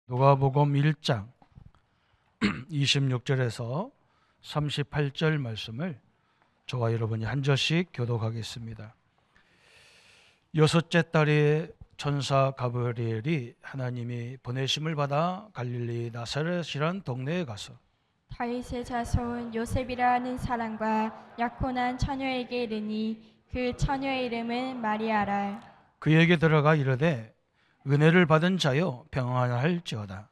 누가복음 1장 26절에서 38절 말씀을 저와 여러분이 한 절씩 교독하겠습니다. 여섯째 달에 천사 가브리엘이 하나님이 보내심을 받아 갈릴리 나사렛이란 동네에 가서 다윗의 자손 요셉이라 하는 사람과 약혼한 처녀에게 이르니 그 처녀의 이름은 마리아라. 그에게 들어가 이르되 은혜를 받은 자여 평안할지어다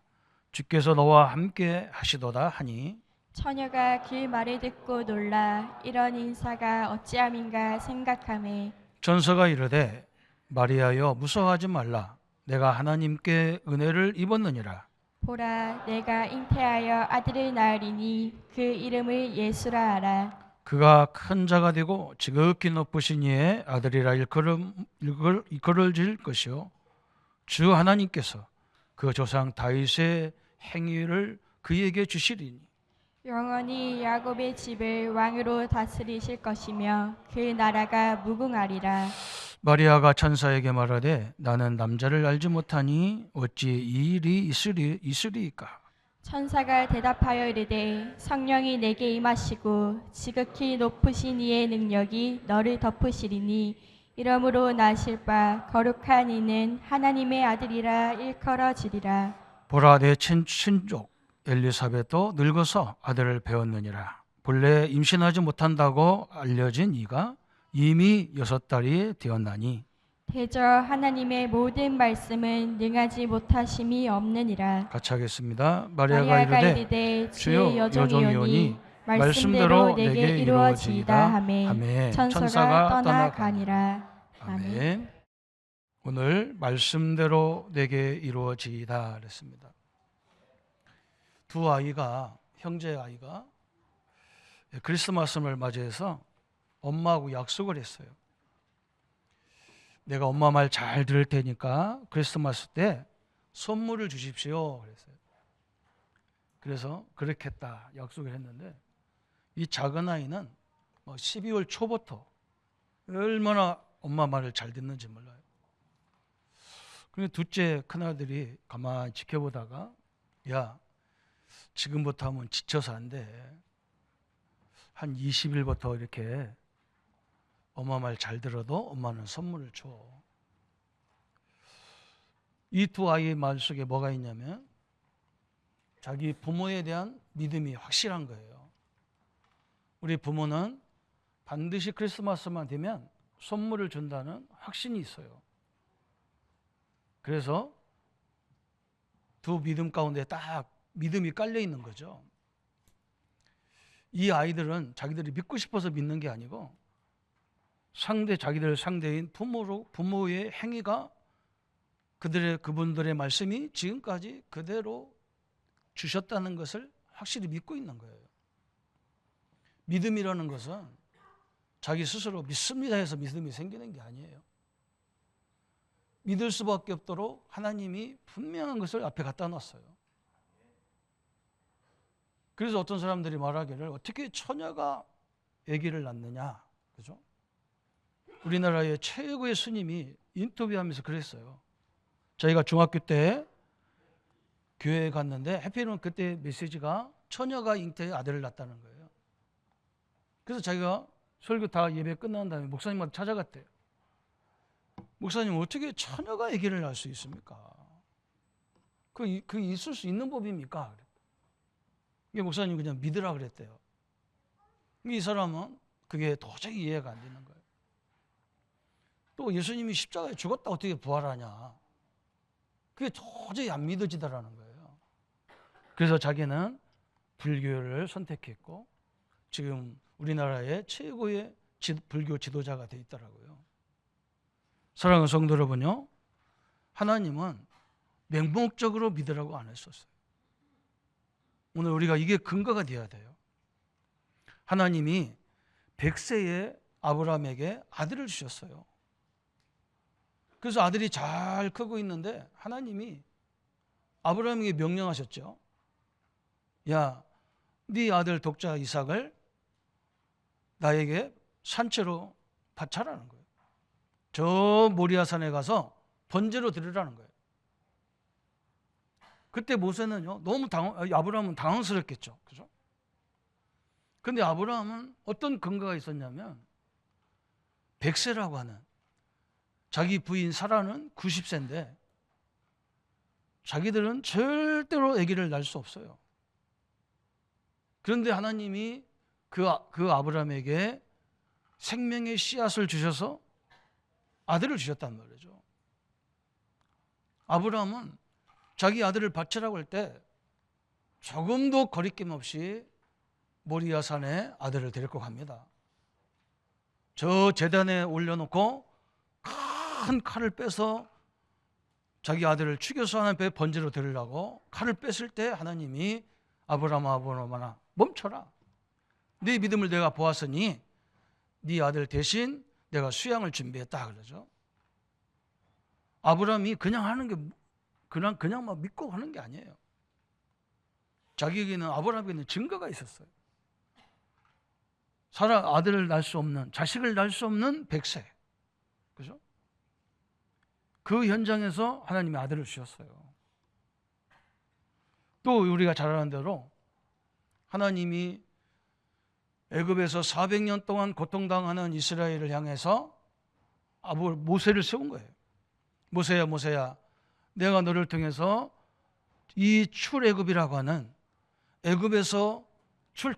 주께서 너와 함께 하시도다 하니 처녀가 그 말을 듣고 놀라 이런 인사가 어찌함인가 생각하매 천사가 이르되 마리아여 무서워하지 말라 내가 하나님께 은혜를 입었느니라. 보라 내가 잉태하여 아들을 낳으리니 그 이름을 예수라 하라. 그가 큰 자가 되고 지극히 높으신 이의 아들이라 일컬어질 것이요 주 하나님께서 그 조상 다윗의 행위를 그에게 주시리니 영원히 야곱의 집을 왕으로 다스리실 것이며 그 나라가 무궁하리라. 마리아가 천사에게 말하되 나는 남자를 알지 못하니 어찌 이 일이 있으리이까. 천사가 대답하여 이르되 성령이 내게 임하시고 지극히 높으신 이의 능력이 너를 덮으시리니 이러므로 나실 바 거룩한 이는 하나님의 아들이라 일컬어지리라. 보라 내 친족 엘리사벳도 늙어서 아들을 배웠느니라. 본래 임신하지 못한다고 알려진 이가 이미 6달이 되었나니 대저 하나님의 모든 말씀은 능하지 못하심이 없느니라. 같이 하겠습니다. 마리아가 마리아가 이르되 이르되 주여 주의 여종이오니 말씀대로 내게 이루어지이다 하매 하매 천사가 떠나가니라. 아멘. 오늘 말씀대로 내게 이루어지이다 그랬습니다. 두 아이가 형제 아이가 크리스마스를 맞이해서 엄마하고 약속을 했어요. 내가 엄마 말 잘 들을 테니까 크리스마스 때 선물을 주십시오 그랬어요. 그래서 그렇겠다 약속을 했는데 이 작은 아이는 12월 초부터 얼마나 엄마 말을 잘 듣는지 몰라요. 그런데 둘째 큰아들이 가만히 지켜보다가 야 지금부터 하면 지쳐서 안 돼. 한 20일부터 이렇게 엄마 말 잘 들어도 엄마는 선물을 줘. 이 두 아이의 말 속에 뭐가 있냐면 자기 부모에 대한 믿음이 확실한 거예요. 우리 부모는 반드시 크리스마스만 되면 선물을 준다는 확신이 있어요. 그래서 두 믿음 가운데 딱 믿음이 깔려 있는 거죠. 이 아이들은 자기들이 믿고 싶어서 믿는 게 아니고 자기들 상대인 부모의 행위가 그분들의 말씀이 지금까지 그대로 주셨다는 것을 확실히 믿고 있는 거예요. 믿음이라는 것은 자기 스스로 믿습니다 해서 믿음이 생기는 게 아니에요. 믿을 수밖에 없도록 하나님이 분명한 것을 앞에 갖다 놨어요. 그래서 어떤 사람들이 말하기를 어떻게 처녀가 아기를 낳느냐, 그죠? 우리나라의 최고의 스님이 인터뷰하면서 그랬어요. 저희가 중학교 때 교회에 갔는데 해피는 그때 메시지가 처녀가 잉태의 아들을 낳았다는 거예요. 그래서 자기가 설교 다 예배 끝난 다음에 목사님한테 찾아갔대요. 목사님 어떻게 처녀가 아기를 낳을 수 있습니까? 그 있을 수 있는 법입니까? 이게 목사님 그냥 믿으라 그랬대요. 이 사람은 그게 도저히 이해가 안 되는 거예요. 또 예수님이 십자가에 죽었다 어떻게 부활하냐? 그게 도저히 안 믿어지더라는 거예요. 그래서 자기는 불교를 선택했고 지금 우리나라의 최고의 불교 지도자가 되어 있더라고요. 사랑하는 성도 여러분요, 하나님은 맹목적으로 믿으라고 안 했었어요. 오늘 우리가 이게 근거가 되어야 돼요. 하나님이 100세의 아브라함에게 아들을 주셨어요. 그래서 아들이 잘 크고 있는데 하나님이 아브라함에게 명령하셨죠. 야, 네 아들 독자 이삭을 나에게 산채로 바쳐라는 거예요. 저 모리아산에 가서 번제로 드리라는 거예요. 그때 모세는요 너무 아브라함은 당황스럽겠죠, 그죠? 근데 아브라함은 어떤 근거가 있었냐면 백세라고 하는, 자기 부인 사라는 90세인데 자기들은 절대로 아기를 낳을 수 없어요. 그런데 하나님이 그 아브라함에게 생명의 씨앗을 주셔서 아들을 주셨단 말이죠. 아브라함은 자기 아들을 바치라고 할 때 조금도 거리낌 없이 모리아 산에 아들을 데리고 갑니다. 저 제단에 올려놓고 큰 칼을 빼서 자기 아들을 죽여서 하나님 앞에 번제로 드리려고 칼을 뺐을 때 하나님이 아브라함아 멈춰라. 네 믿음을 내가 보았으니 네 아들 대신 내가 수양을 준비했다 그러죠. 아브라함이 그냥 하는 게 그냥 막 믿고 하는 게 아니에요. 자기에게는, 아브라함에게는 증거가 있었어요. 사라 아들을 낳을 수 없는, 자식을 낳을 수 없는 백세, 그죠? 그 현장에서 하나님이 아들을 주셨어요. 또 우리가 잘 아는 대로 하나님이 애굽에서 400년 동안 고통당하는 이스라엘을 향해서 모세를 세운 거예요. 모세야 모세야, 내가 너를 통해서 이 출애굽이라고 하는, 애굽에서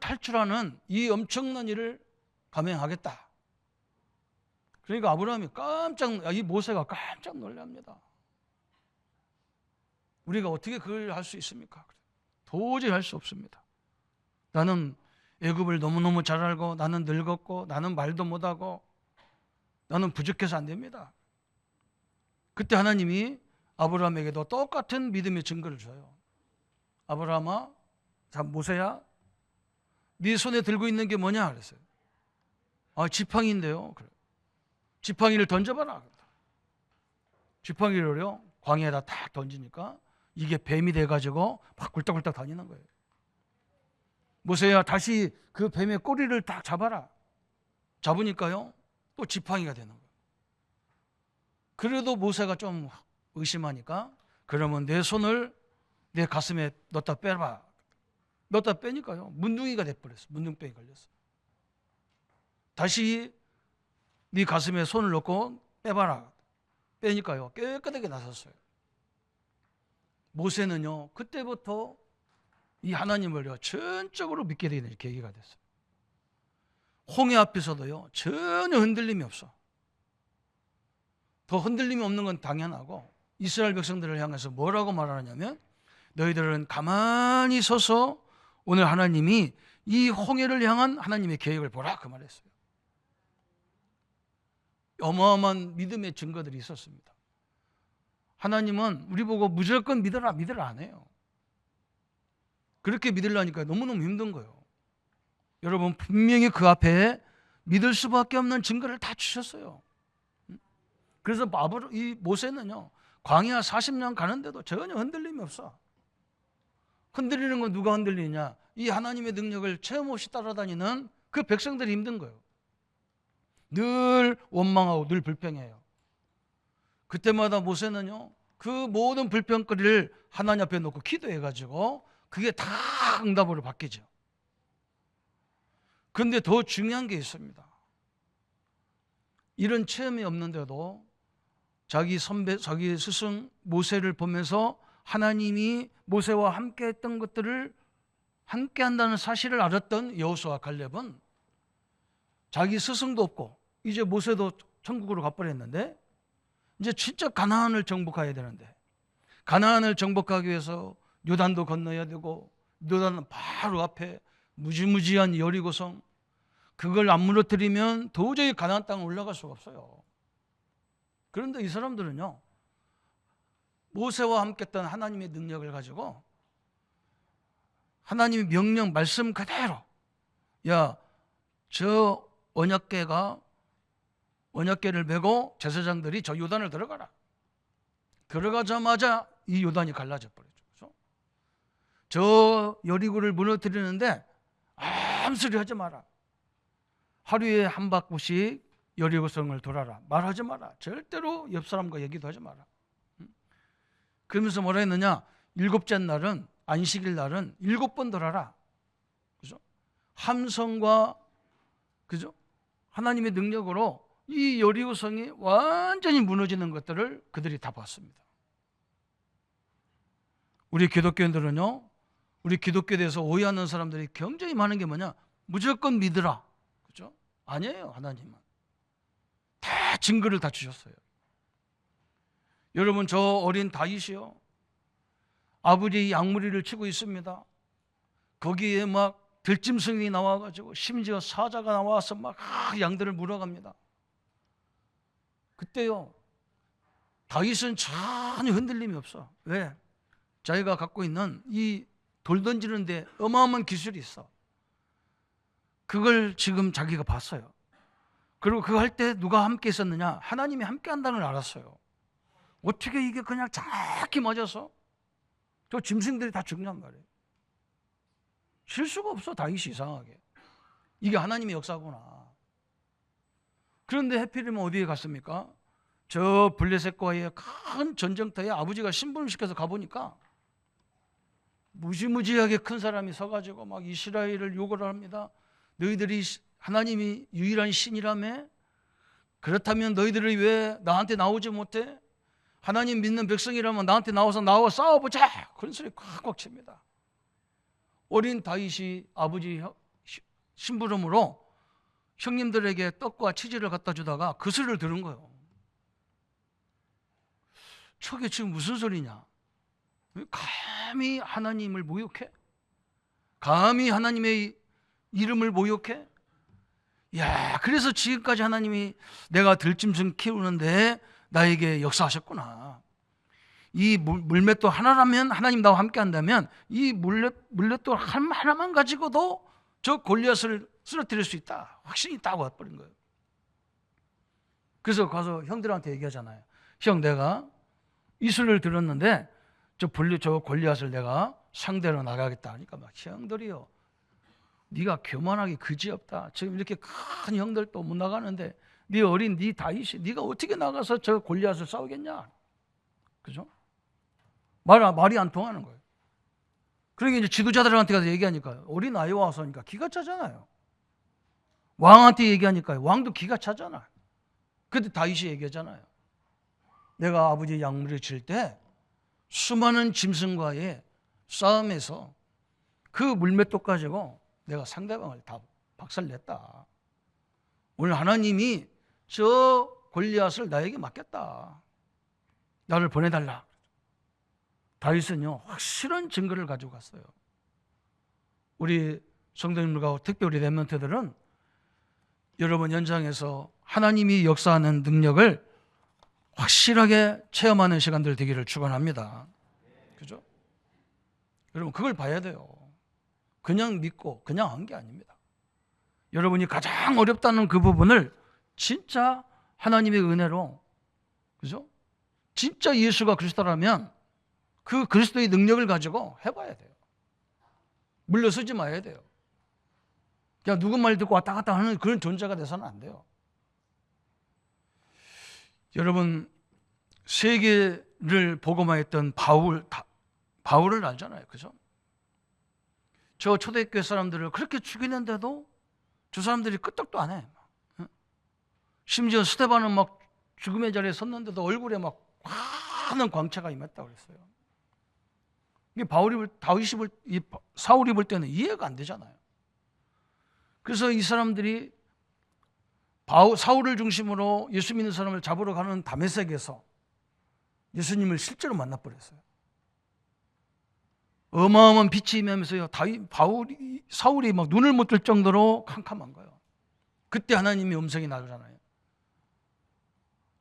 탈출하는 이 엄청난 일을 감행하겠다. 그러니까 아브라함이 이 모세가 깜짝 놀랍니다. 우리가 어떻게 그걸 할 수 있습니까? 도저히 할 수 없습니다. 나는 애굽을 너무너무 잘 알고, 나는 늙었고, 나는 말도 못하고, 나는 부족해서 안 됩니다. 그때 하나님이 아브라함에게도 똑같은 믿음의 증거를 줘요. 아브라함아, 자 모세야, 네 손에 들고 있는 게 뭐냐 그랬어요. 지팡이인데요. 그래. 지팡이를 던져봐라. 지팡이를요 광야에다 탁 던지니까 이게 뱀이 돼가지고 막 굴딱굴딱 다니는 거예요. 모세야, 다시 그 뱀의 꼬리를 딱 잡아라. 잡으니까요 또 지팡이가 되는 거예요. 그래도 모세가 좀 의심하니까, 그러면 내 손을 내 가슴에 넣다 빼봐. 넣다 빼니까요 문둥이가 돼버렸어. 문둥병이 걸렸어. 다시 네 가슴에 손을 넣고 빼봐라. 빼니까요 깨끗하게 나섰어요. 모세는요 그때부터 이 하나님을요 전적으로 믿게 되는 계기가 됐어요. 홍해 앞에서도요 전혀 흔들림이 없어. 더 흔들림이 없는 건 당연하고, 이스라엘 백성들을 향해서 뭐라고 말하냐면, 너희들은 가만히 서서 오늘 하나님이 이 홍해를 향한 하나님의 계획을 보라, 그 말했어요. 어마어마한 믿음의 증거들이 있었습니다. 하나님은 우리 보고 무조건 믿어라 안 해요. 그렇게 믿으려니까 너무너무 힘든 거예요. 여러분, 분명히 그 앞에 믿을 수밖에 없는 증거를 다 주셨어요. 그래서 이 모세는요 광야 40년 가는데도 전혀 흔들림이 없어. 흔들리는 건 누가 흔들리냐? 이 하나님의 능력을 체험 없이 따라다니는 그 백성들이 힘든 거예요. 늘 원망하고 늘 불평해요. 그때마다 모세는요 그 모든 불평거리를 하나님 앞에 놓고 기도해가지고 그게 다 응답으로 바뀌죠. 그런데 더 중요한 게 있습니다. 이런 체험이 없는데도 자기 스승 모세를 보면서 하나님이 모세와 함께 했던 것들을 함께 한다는 사실을 알았던 여호수아와 갈렙은 자기 스승도 없고 이제 모세도 천국으로 가버렸는데 이제 진짜 가나안을 정복해야 되는데, 가나안을 정복하기 위해서 요단도 건너야 되고, 요단은 바로 앞에 무지무지한 여리고성, 그걸 안 무너뜨리면 도저히 가나안 땅에 올라갈 수가 없어요. 그런데 이 사람들은요 모세와 함께 했던 하나님의 능력을 가지고 하나님의 명령 말씀 그대로, 야, 저 언약궤를 메고 제사장들이 저 요단을 들어가라. 들어가자마자 이 요단이 갈라져 버렸죠. 저 여리고를 무너뜨리는데 아무 소리 하지 마라. 하루에 한 바퀴씩 여리고성을 돌아라. 말하지 마라. 절대로 옆 사람과 얘기도 하지 마라. 그러면서 뭐라 했느냐? 일곱째 날은, 안식일 날은 7번 돌아라. 그죠? 함성과, 그죠? 하나님의 능력으로 이 여리고 성이 완전히 무너지는 것들을 그들이 다 봤습니다. 우리 기독교인들은요, 우리 기독교에 대해서 오해하는 사람들이 굉장히 많은 게 뭐냐? 무조건 믿으라. 그죠? 아니에요, 하나님은. 다 증거를 다 주셨어요. 여러분, 저 어린 다윗이요, 아버지 양무리를 치고 있습니다. 거기에 막 들짐승이 나와가지고 심지어 사자가 나와서 막 양들을 물어갑니다. 그때요, 다윗은 전혀 흔들림이 없어. 왜? 자기가 갖고 있는 이 돌 던지는데 어마어마한 기술이 있어. 그걸 지금 자기가 봤어요. 그리고 그거 할 때 누가 함께 있었느냐? 하나님이 함께 한다는 걸 알았어요. 어떻게 이게 그냥 정확히 맞아서 저 짐승들이 다 죽냔 말이에요. 실수가 없어, 다윗이 이상하게. 이게 하나님의 역사구나. 그런데 해필이면 어디에 갔습니까? 저 블레셋과의 큰 전쟁터에 아버지가 신분을 시켜서 가보니까 무지무지하게 큰 사람이 서가지고 막 이스라엘을 욕을 합니다. 너희들이 하나님이 유일한 신이라며? 그렇다면 너희들이 왜 나한테 나오지 못해? 하나님 믿는 백성이라면 나한테 나와서 나와 싸워보자. 그런 소리 꽉꽉 칩니다. 어린 다윗이 아버지 심부름으로 형님들에게 떡과 치즈를 갖다 주다가 그 소리를 들은 거예요. 저게 지금 무슨 소리냐? 감히 하나님을 모욕해? 감히 하나님의 이름을 모욕해? 야, 그래서 지금까지 하나님이 내가 들짐승 키우는데 나에게 역사하셨구나. 이 물맷돌 하나라면, 하나님 나와 함께 한다면 이 물맷돌 하나만 가지고도 저 골리앗을 쓰러뜨릴 수 있다. 확신이 딱 와버린 거예요. 그래서 가서 형들한테 얘기하잖아요. 형, 내가 이 소리를 들었는데 저 골리앗을 내가 상대로 나가겠다 하니까 막 형들이요, 네가 교만하기 그지없다. 지금 이렇게 큰 형들도 못 나가는데 네 어린 네 다윗이 네가 어떻게 나가서 저 골리앗을 싸우겠냐? 그죠? 말이 안 통하는 거예요. 그러니까 이제 지도자들한테 가서 얘기하니까 어린 아이 와서 하니까 기가 차잖아요. 왕한테 얘기하니까 왕도 기가 차잖아요. 그때 다윗이 얘기하잖아요. 내가 아버지 양무리를 칠 때 수많은 짐승과의 싸움에서 그 물맷돌 가지고 내가 상대방을 다 박살냈다. 오늘 하나님이 저 골리앗을 나에게 맡겼다. 나를 보내달라. 다윗은요, 확실한 증거를 가지고 갔어요. 우리 성도님들과 특별히 렘넌트들은 여러분 현장에서 하나님이 역사하는 능력을 확실하게 체험하는 시간들 되기를 축원합니다. 그죠? 여러분, 그걸 봐야 돼요. 그냥 믿고 그냥 한 게 아닙니다. 여러분이 가장 어렵다는 그 부분을 진짜 하나님의 은혜로, 그죠? 진짜 예수가 그리스도라면 그 그리스도의 능력을 가지고 해봐야 돼요. 물러서지 마야 돼요. 그냥 누구 말 듣고 왔다 갔다 하는 그런 존재가 돼서는 안 돼요. 여러분, 세계를 복음화했던 바울을 알잖아요. 그죠? 저 초대교회 사람들을 그렇게 죽이는데도 저 사람들이 끄떡도 안 해. 심지어 스데반은 막 죽음의 자리에 섰는데도 얼굴에 막 환한 광채가 임했다고 그랬어요. 이게 사울이 볼 때는 이해가 안 되잖아요. 그래서 이 사람들이 사울을 중심으로 예수 믿는 사람을 잡으러 가는 다메섹에서 예수님을 실제로 만나버렸어요. 어마어마한 빛이 임하면서요, 사울이 막 눈을 못 뜰 정도로 캄캄한 거예요. 그때 하나님의 음성이 나오잖아요.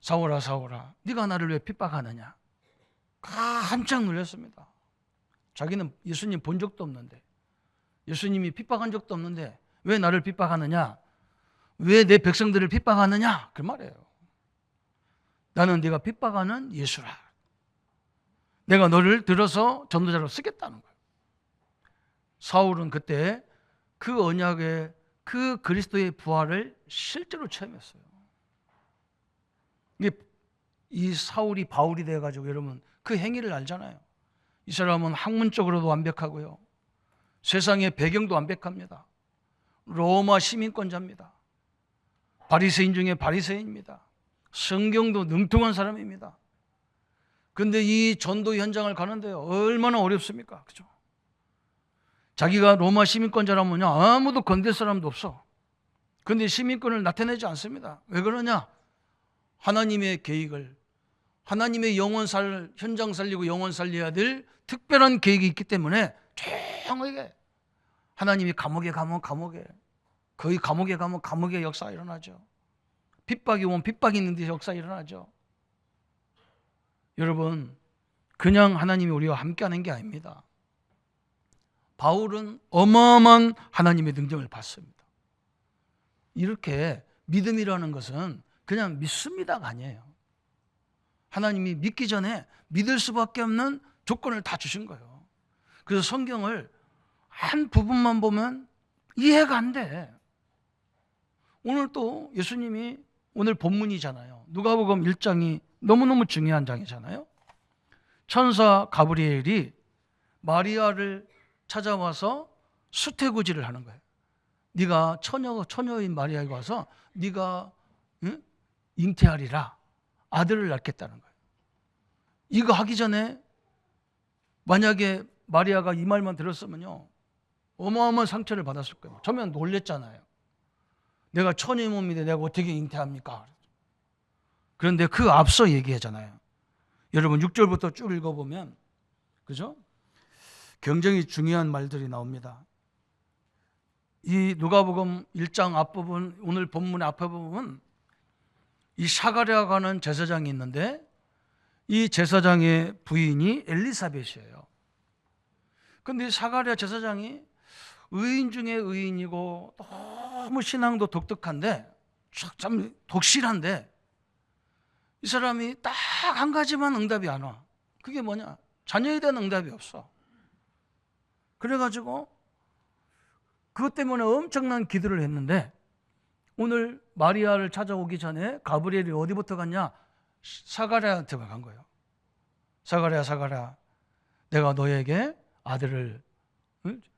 사울아, 사울아, 네가 나를 왜 핍박하느냐? 깜짝 놀랐습니다. 자기는 예수님 본 적도 없는데, 예수님이 핍박한 적도 없는데 왜 나를 핍박하느냐? 왜 내 백성들을 핍박하느냐? 그 말이에요. 나는 네가 핍박하는 예수라. 내가 너를 들어서 전도자로 쓰겠다는 거예요. 사울은 그때 그 언약의 그 그리스도의 부활을 실제로 체험했어요. 이 사울이 바울이 돼가지고 여러분 그 행위를 알잖아요. 이 사람은 학문적으로도 완벽하고요. 세상의 배경도 완벽합니다. 로마 시민권자입니다. 바리새인 중에 바리새인입니다. 성경도 능통한 사람입니다. 그런데 이 전도 현장을 가는데요, 얼마나 어렵습니까? 그죠? 자기가 로마 시민권자라면요, 아무도 건들 사람도 없어. 그런데 시민권을 나타내지 않습니다. 왜 그러냐? 하나님의 계획을, 하나님의 현장 살리고 영혼 살려야 될 특별한 계획이 있기 때문에 조용하게 하나님이 감옥에 가면 감옥에, 거의 감옥에 가면 감옥의 역사가 일어나죠. 핍박이 오면 핍박이 있는 데 역사가 일어나죠. 여러분, 그냥 하나님이 우리와 함께하는 게 아닙니다. 바울은 어마어마한 하나님의 능력을 받습니다. 이렇게 믿음이라는 것은 그냥 믿습니다가 아니에요. 하나님이 믿기 전에 믿을 수밖에 없는 조건을 다 주신 거예요. 그래서 성경을 한 부분만 보면 이해가 안 돼. 오늘 또 예수님이 오늘 본문이잖아요. 누가복음 1장이 너무너무 중요한 장이잖아요. 천사 가브리엘이 마리아를 찾아와서 수태고지를 하는 거예요. 네가 처녀인 마리아에게 와서 네가 잉태하리라, 아들을 낳겠다는 거예요. 이거 하기 전에 만약에 마리아가 이 말만 들었으면요, 어마어마한 상처를 받았을 거예요. 처음엔 놀랬잖아요. 내가 처녀의 몸인데 내가 어떻게 잉태합니까? 그런데 그 앞서 얘기하잖아요. 여러분 6절부터 쭉 읽어보면, 그죠? 굉장히 중요한 말들이 나옵니다. 이 누가복음 1장 앞부분, 오늘 본문의 앞부분은 이 사가랴가 하는 제사장이 있는데, 이 제사장의 부인이 엘리사벳이에요. 그런데 사가랴 제사장이 의인 중에 의인이고 너무 신앙도 독특한데, 참 독실한데, 이 사람이 딱 한 가지만 응답이 안 와. 그게 뭐냐? 자녀에 대한 응답이 없어. 그래가지고 그것 때문에 엄청난 기도를 했는데, 오늘 마리아를 찾아오기 전에 가브리엘이 어디부터 갔냐? 사가랴한테 간 거예요. 사가랴, 사가랴, 내가 너에게 아들을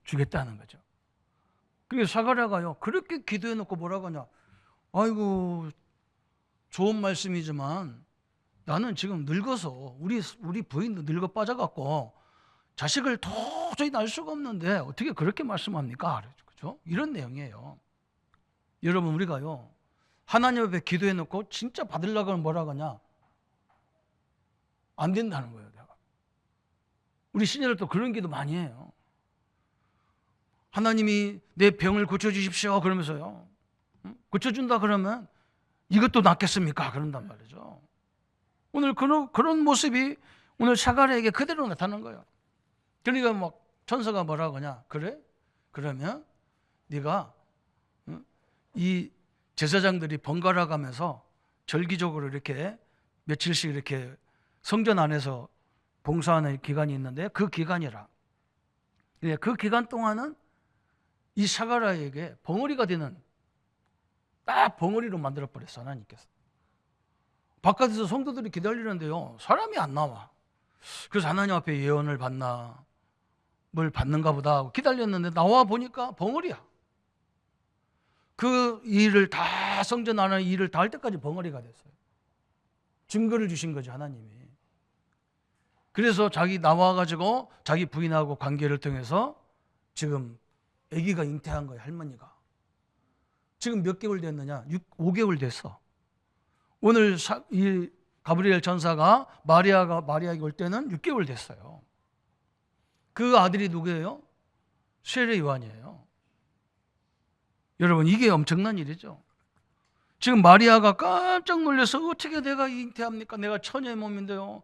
주겠다는 거죠. 그게 사가랴가요, 그렇게 기도해놓고 뭐라고 하냐? 아이고, 좋은 말씀이지만 나는 지금 늙어서 우리 부인도 늙어 빠져갖고 자식을 도저히 낳을 수가 없는데 어떻게 그렇게 말씀합니까? 그죠? 이런 내용이에요. 여러분, 우리가요, 하나님 앞에 기도해놓고 진짜 받으려고 하면 뭐라고 하냐? 안 된다는 거예요. 내가. 우리 신녀들도 그런 기도 많이 해요. 하나님이 내 병을 고쳐주십시오 그러면서요, 고쳐준다 그러면 이것도 낫겠습니까? 그런단 말이죠. 오늘 그런 모습이 오늘 사가랴에게 그대로 나타난 거예요. 그러니까 막 천사가 뭐라고 하냐? 그래? 그러면 네가 이 제사장들이 번갈아 가면서 절기적으로 이렇게 며칠씩 이렇게 성전 안에서 봉사하는 기간이 있는데, 그 기간이라. 그 기간 동안은 이 사가랴에게 벙어리가 되는, 딱 벙어리로 만들어버렸어, 하나님께서. 바깥에서 성도들이 기다리는데요, 사람이 안 나와. 그래서 하나님 앞에 예언을 받나, 뭘 받는가 보다 하고 기다렸는데 나와 보니까 벙어리야. 그 일을 다, 성전 안에 일을 다 할 때까지 벙어리가 됐어요. 증거를 주신 거죠, 하나님이. 그래서 나와가지고 자기 부인하고 관계를 통해서 지금 아기가 잉태한 거예요, 할머니가. 지금 몇 개월 됐느냐? 5개월 됐어. 오늘 이 가브리엘 전사가 마리아에게 올 때는 6개월 됐어요. 그 아들이 누구예요? 세례 요한이에요. 여러분, 이게 엄청난 일이죠. 지금 마리아가 깜짝 놀라서 어떻게 내가 잉태합니까? 내가 처녀의 몸인데요.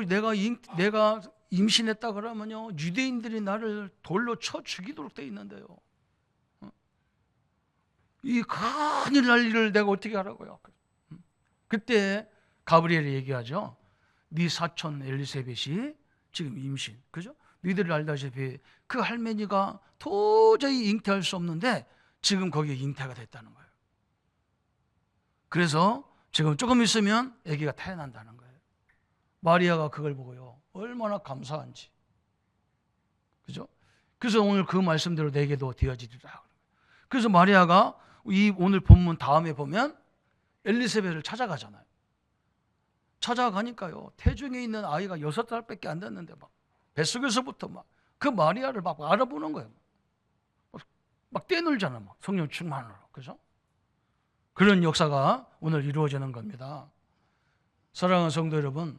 내가 임신했다 그러면요, 유대인들이 나를 돌로 쳐 죽이도록 돼 있는데요. 이 큰일 날 일을 내가 어떻게 하라고요? 그때 가브리엘이 얘기하죠. 네 사촌 엘리사벳이 지금 임신, 그죠? 너희들이 알다시피 그 할머니가 도저히 잉태할 수 없는데 지금 거기에 잉태가 됐다는 거예요. 그래서 지금 조금 있으면 아기가 태어난다는 거예요. 마리아가 그걸 보고요, 얼마나 감사한지. 그죠? 그래서 오늘 그 말씀대로 내게도 되어지리라. 그래서 마리아가 이 오늘 본문 다음에 보면 엘리사벳을 찾아가잖아요. 찾아가니까요, 태중에 있는 아이가 6살밖에 안 됐는데 막 뱃속에서부터 막 그 마리아를 막 알아보는 거예요. 막 떼놀잖아, 막 성령 충만으로. 그죠? 그런 역사가 오늘 이루어지는 겁니다. 사랑하는 성도 여러분,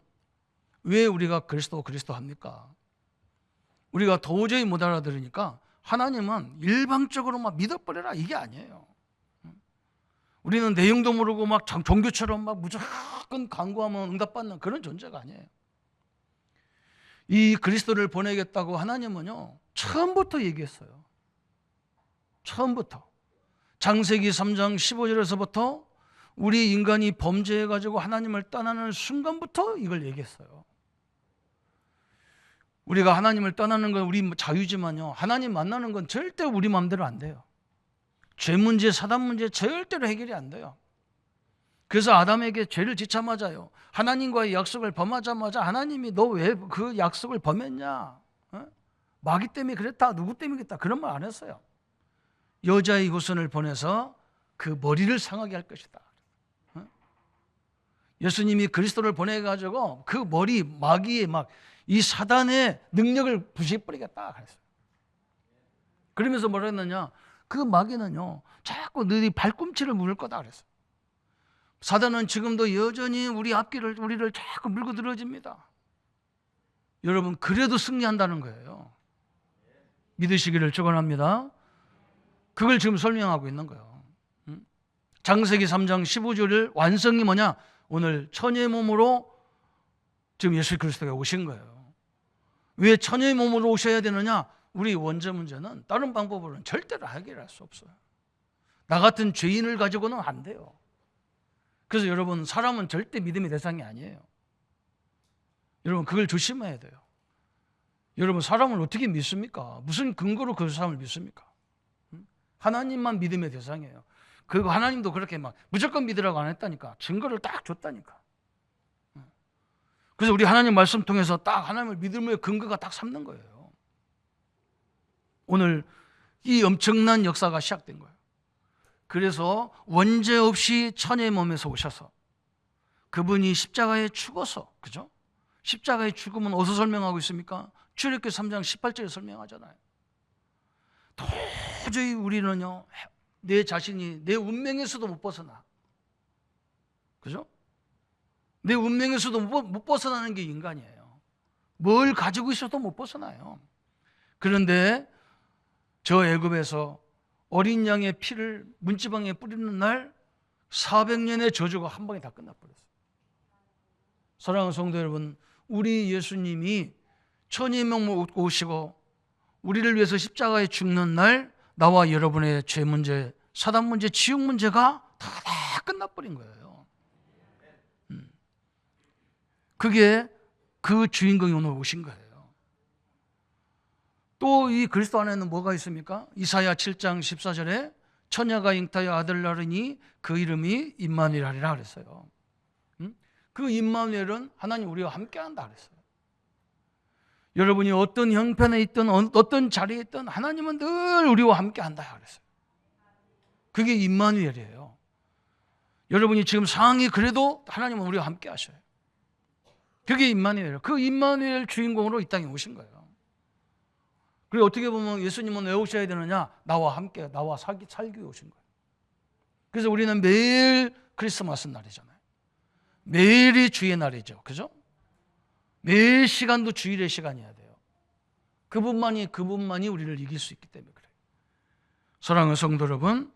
왜 우리가 그리스도 합니까? 우리가 도저히 못 알아들으니까 하나님은 일방적으로 막 믿어버려라 이게 아니에요. 우리는 내용도 모르고 막 종교처럼 막 무조건 간구하면 응답받는 그런 존재가 아니에요. 이 그리스도를 보내겠다고 하나님은요, 처음부터 얘기했어요. 처음부터. 창세기 3장 15절에서부터 우리 인간이 범죄해가지고 하나님을 떠나는 순간부터 이걸 얘기했어요. 우리가 하나님을 떠나는 건 우리 자유지만요, 하나님 만나는 건 절대 우리 마음대로 안 돼요. 죄 문제, 사단 문제 절대로 해결이 안 돼요. 그래서 아담에게 죄를 지자마자요, 하나님과의 약속을 범하자마자 하나님이 너 왜 그 약속을 범했냐? 마귀 때문에 그랬다, 누구 때문에 그랬다, 그런 말 안 했어요. 여자의 후손을 보내서 그 머리를 상하게 할 것이다. 예수님이 그리스도를 보내가지고 그 머리, 마귀의 막 이 사단의 능력을 부셔버리겠다 그랬어요. 그러면서 뭐라 했느냐? 그 마귀는요, 자꾸 너희 발꿈치를 물을 거다 그랬어요. 사단은 지금도 여전히 우리를 자꾸 물고 늘어집니다. 여러분, 그래도 승리한다는 거예요. 믿으시기를 축원합니다. 그걸 지금 설명하고 있는 거예요. 창세기 3장 15절을 완성이 뭐냐? 오늘 처녀의 몸으로 지금 예수 그리스도가 오신 거예요. 왜 처녀의 몸으로 오셔야 되느냐? 우리 원죄 문제는 다른 방법으로는 절대로 해결할 수 없어요. 나 같은 죄인을 가지고는 안 돼요. 그래서 여러분, 사람은 절대 믿음의 대상이 아니에요. 여러분, 그걸 조심해야 돼요. 여러분, 사람을 어떻게 믿습니까? 무슨 근거로 그 사람을 믿습니까? 하나님만 믿음의 대상이에요. 그리고 하나님도 그렇게 막 무조건 믿으라고 안 했다니까. 증거를 딱 줬다니까. 그래서 우리 하나님 말씀 통해서 딱 하나님을 믿음의 근거가 딱 삼는 거예요. 오늘 이 엄청난 역사가 시작된 거예요. 그래서 원죄 없이 처녀의 몸에서 오셔서 그분이 십자가에 죽어서, 그죠? 십자가의 죽음은 어디서 설명하고 있습니까? 출애굽기 3장 18절에 설명하잖아요. 도저히 우리는요, 내 자신이 내 운명에서도 못 벗어나. 그죠? 내 운명에서도 못 벗어나는 게 인간이에요. 뭘 가지고 있어도 못 벗어나요. 그런데 저 애굽에서 어린 양의 피를 문지방에 뿌리는 날 400년의 저주가 한 방에 다 끝나버렸어요. 사랑하는 성도 여러분, 우리 예수님이 천의 명목 오시고 우리를 위해서 십자가에 죽는 날 나와 여러분의 죄 문제, 사단 문제, 지옥 문제가 다 끝나버린 거예요. 그게 그 주인공이 오늘 오신 거예요. 또 이 그리스도 안에는 뭐가 있습니까? 이사야 7장 14절에 처녀가 잉타여 아들 낳으니 그 이름이 임마누엘이라 그랬어요. 그 임마누엘은 하나님 우리와 함께한다 그랬어요. 여러분이 어떤 형편에 있든 어떤 자리에 있든 하나님은 늘 우리와 함께한다 그랬어요. 그게 임마누엘이에요. 여러분이 지금 상황이 그래도 하나님은 우리와 함께하셔요. 그게 임마누엘이에요. 그 임마누엘 주인공으로 이 땅에 오신 거예요. 그리고 어떻게 보면 예수님은 왜 오셔야 되느냐? 나와 함께, 나와 살기 위해 오신 거예요. 그래서 우리는 매일 크리스마스 날이잖아요. 매일이 주의 날이죠. 그죠? 매일 시간도 주일의 시간이어야 돼요. 그분만이 우리를 이길 수 있기 때문에 그래요. 사랑하는 성도 여러분,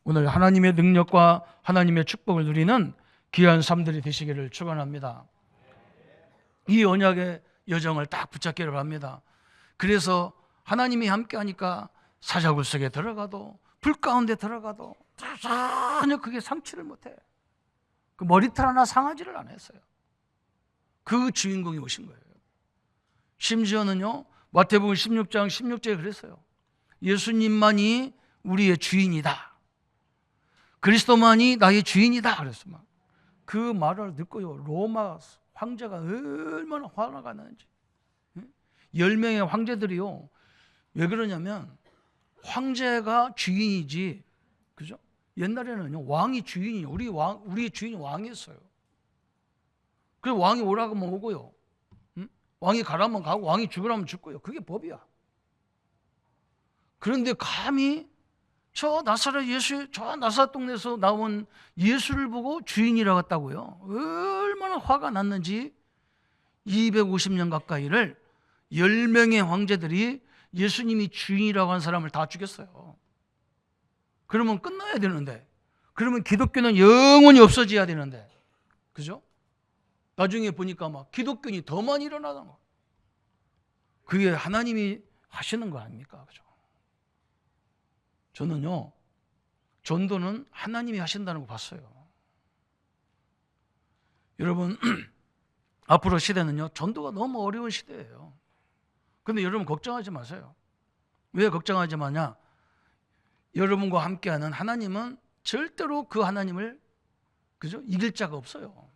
오늘 하나님의 능력과 하나님의 축복을 누리는 귀한 삶들이 되시기를 축원합니다. 이 언약의 여정을 딱 붙잡기를 바랍니다. 그래서 하나님이 함께하니까 사자굴 속에 들어가도 불 가운데 들어가도 전혀 그게 상치를 못해. 그 머리털 하나 상하지를 않았어요. 그 주인공이 오신 거예요. 심지어는요, 마태복음 16장 16절에 그랬어요. 예수님만이 우리의 주인이다. 그리스도만이 나의 주인이다. 그랬어요. 그 말을 듣고요, 로마 황제가 얼마나 화가 났는지. 10명의 황제들이요. 왜 그러냐면 황제가 주인이지, 그죠? 옛날에는요 왕이 주인이에요. 우리 주인이 왕이었어요. 그래서 왕이 오라고 하면 오고요, 응? 왕이 가라면 가고 왕이 죽으라면 죽고요. 그게 법이야. 그런데 감히 저 나사렛 동네에서 나온 예수를 보고 주인이라고 했다고요. 얼마나 화가 났는지 250년 가까이를 10명의 황제들이 예수님이 주인이라고 한 사람을 다 죽였어요. 그러면 끝나야 되는데, 그러면 기독교는 영원히 없어져야 되는데, 그죠? 나중에 보니까 막 기독교인이 더 많이 일어나는 거. 그게 하나님이 하시는 거 아닙니까? 그죠? 저는요, 전도는 하나님이 하신다는 거 봤어요. 여러분, 앞으로 시대는요, 전도가 너무 어려운 시대예요. 근데 여러분 걱정하지 마세요. 왜 걱정하지 마냐? 여러분과 함께하는 하나님은 절대로 그 하나님을, 그죠? 이길 자가 없어요.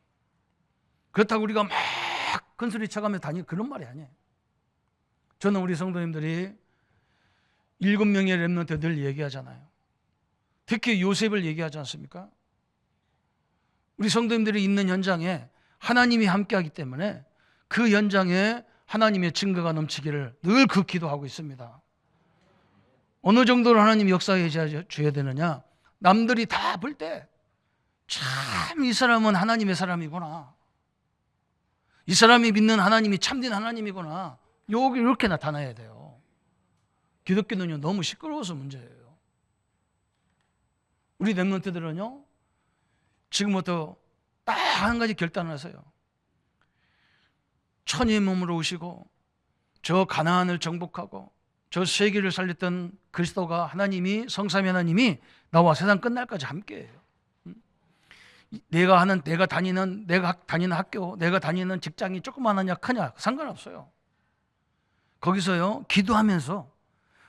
그렇다고 우리가 막 큰소리 쳐가며 다니는 그런 말이 아니에요. 저는 우리 성도님들이 7명의 렘넌트 늘 얘기하잖아요. 특히 요셉을 얘기하지 않습니까? 우리 성도님들이 있는 현장에 하나님이 함께하기 때문에 그 현장에 하나님의 증거가 넘치기를 늘 그 기도하고 있습니다. 어느 정도로 하나님이 역사해 줘야 되느냐? 남들이 다 볼 때 참 이 사람은 하나님의 사람이구나, 이 사람이 믿는 하나님이 참된 하나님이구나, 여기 이렇게 나타나야 돼요. 기독교는요 너무 시끄러워서 문제예요. 우리 렘넌트들은요 지금부터 딱 한 가지 결단을 하세요. 천의 몸으로 오시고 저 가나안을 정복하고 저 세계를 살렸던 그리스도가, 하나님이, 성삼위 하나님이 나와 세상 끝날까지 함께해요. 내가 다니는 학교, 내가 다니는 직장이 조그마하냐 크냐 상관없어요. 거기서요 기도하면서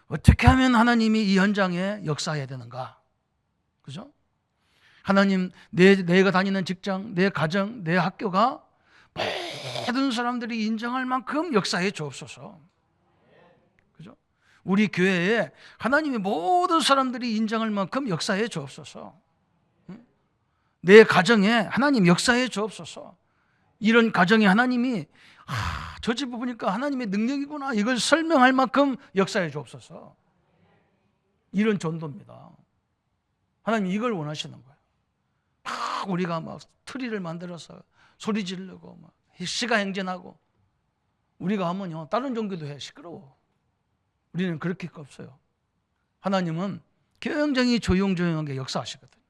어떻게 하면 하나님이 이 현장에 역사해야 되는가, 그죠? 하나님, 내가 다니는 직장, 내 가정, 내 학교가 모든 사람들이 인정할 만큼 역사해 주옵소서. 그죠? 우리 교회에 하나님이 모든 사람들이 인정할 만큼 역사해 주옵소서. 내 가정에 하나님 역사해 주옵소서. 이런 가정에 하나님이 저 집 보니까 하나님의 능력이구나, 이걸 설명할 만큼 역사해 주옵소서. 이런 전도입니다. 하나님 이걸 원하시는 거예요. 막 우리가 막 트리를 만들어서 소리 지르고 막 시가 행진하고, 우리가 하면요 다른 종교도 해 시끄러워. 우리는 그렇게 없어요. 하나님은 굉장히 조용조용하게 역사하시거든요.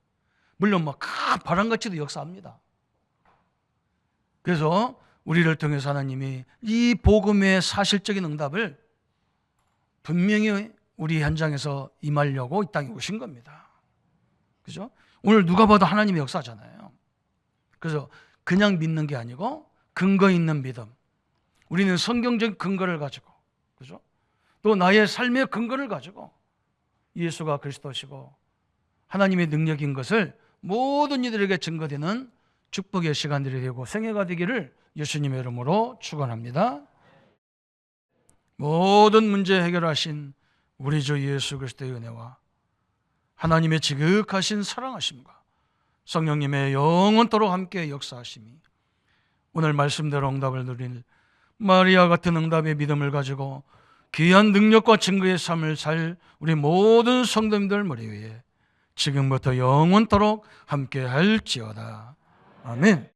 물론 막 바람같이도 역사합니다. 그래서 우리를 통해서 하나님이 이 복음의 사실적인 응답을 분명히 우리 현장에서 임하려고 이 땅에 오신 겁니다. 그죠? 오늘 누가 봐도 하나님의 역사잖아요. 그래서 그냥 믿는 게 아니고 근거 있는 믿음. 우리는 성경적 근거를 가지고, 그죠? 또 나의 삶의 근거를 가지고 예수가 그리스도시고 하나님의 능력인 것을 모든 이들에게 증거되는 축복의 시간들이 되고 생애가 되기를 예수님의 이름으로 축원합니다. 모든 문제 해결하신 우리 주 예수 그리스도의 은혜와 하나님의 지극하신 사랑하심과 성령님의 영원토록 함께 역사하심이 오늘 말씀대로 응답을 누릴 마리아 같은 응답의 믿음을 가지고 귀한 능력과 증거의 삶을 살 우리 모든 성도님들 머리 위에 지금부터 영원토록 함께 할지어다. 아멘.